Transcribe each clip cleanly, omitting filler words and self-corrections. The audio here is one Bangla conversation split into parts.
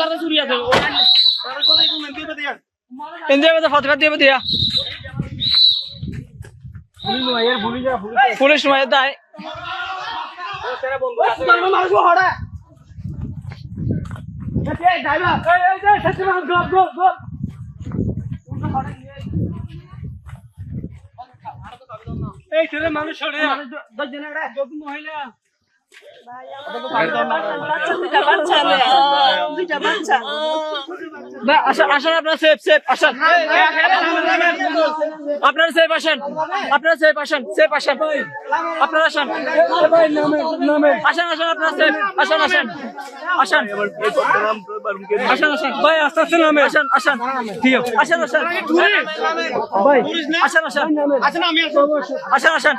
তারা চুরি আছে ইন্দিরা ফতকা দিয়ে দিয়া পুলিশ নয় তাই এই ছেলে মানুষ মহিলা আসেন আপনার সেফ সেফ আসেন আপনার সেফ আসেন আপনার সেফ আসেন সেফ আসেন আপনার আসেন আসেন আসেন আপনার সেফ আসেন আসেন আসেন আসেন আসেন ভাই আস্তে আস্তে নামে আসেন আসেন ঠিক আছে আসেন আসেন ভাই আসেন আসেন আসেন আসেন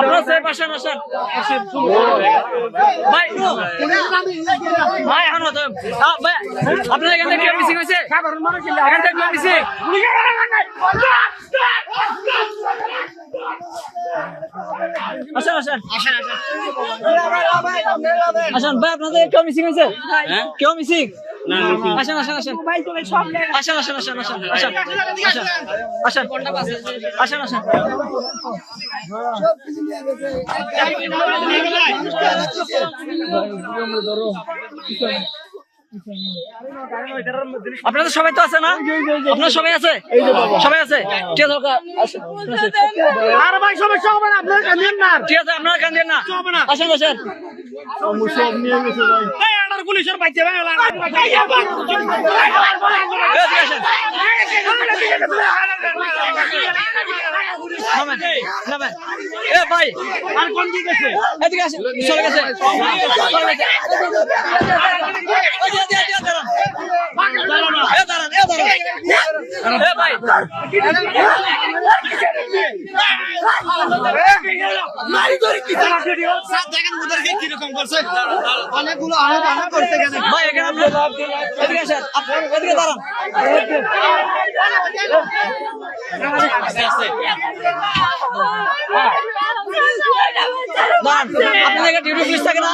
আপনার সেফ আসেন আসেন ভাই ভাই এখন ভাই আপনার এখান থেকে মিসিং হয়েছে এখান থেকে মিসিং আসেন আসেন আসেন আসেন ভাই আপনাদের কেউ মিসিং হয়েছে কেউ মিসিং আসেন আসেন আসেন আসেন আসেন আসেন আসেন আসেন আসেন আসেন আসেন আপনাদের সবাই তো আছে না আপনার সবাই আছে সবাই আছে ঠিক আছে আর ভাই সমস্যা হবে না আপনারা কান্দেন না ঠিক আছে আপনারা কান্দেন না আসেন আসেন সব নিয়ে গেছে ভাই এই আনার পুলিশের বাইতে ভাই ভাই আর কোন দিকে গেছে এদিকে আসেন চলে গেছে অনেকগুলো আনা করতে গেছে ভাই এখানে এদিকে আসেন এদিকে দাঁড়ান আপনাদের ডিউটি পুলিশ থাকে না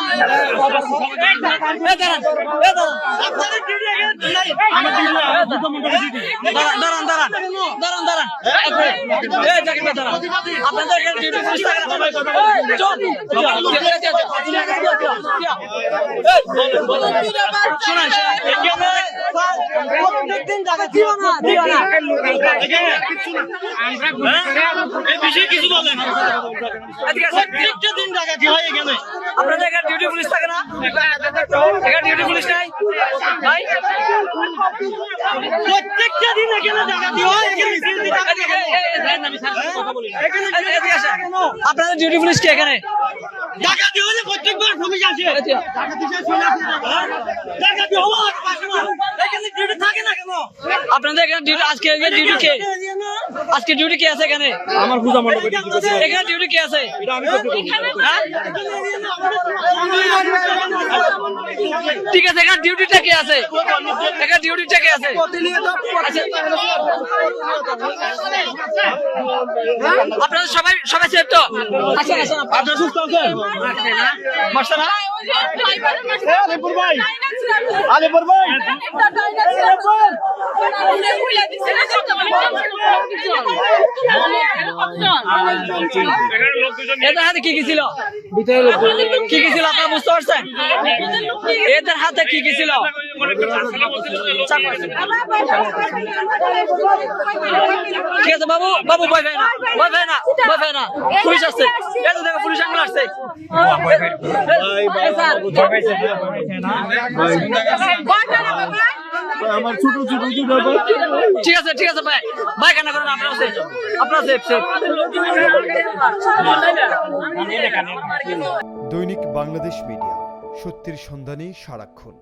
দাঁড়ান দাঁড়ান দাঁড়ান দাঁড়ান আপনাদের ডিউটি পুলিশ থাকে না শোনান প্রত্যেকদিন জায়গা দিও না কিছু বলেন প্রত্যেকটা দিন জায়গা কি হয় এখানে আপনাদের এখানে ডিউটি পুলিশ থাকে না এখানে ডিউটি পুলিশ নাই ভাই প্রত্যেকটা দিন এখানে জায়গা কি হয় আপনাদের ডিউটি পুলিশ কি এখানে ডাকাতি হলে প্রত্যেকবার পুলিশ আসে ডাকাতি চলে আসে ডাকাতি হওয়া এখানে ডিউটি থাকে না কেন আপনাদের এখানে ডিউটি আজকে ডিউটি কে আজকে ডিউটি কে আছে এখানে আমার পূজা মণ্ডপে এখানে ডিউটি কে আছে এটা আমি করতে হ্যাঁ ঠিক আছে এখানে ডিউটিটা কে আছে এখানে ডিউটিটা কে আছে আপনারা সবাই সবাই সেফ তো আসেন আসেন আপনারা সুস্থ আছেন মারছে না আলিপুর ভাই আলিপুর ভাই এদের হাতে কি কি ছিল কি কি ছিল আপনারা বুঝতে পারছেন এদের হাতে কি কি ছিল ঠিক আছে বাবু বাবু ভয় পায় না ভয় পায় না ভয় পায় না পুলিশ আসছে এত দেখো পুলিশ আঙ্গুল আসছে আমার ছোট ছোট ঠিক আছে ভাই ভাই কেন করেন আপনার সেফ সেফ দৈনিক বাংলাদেশ মিডিয়া, সত্যের সন্ধানে সারাক্ষণ।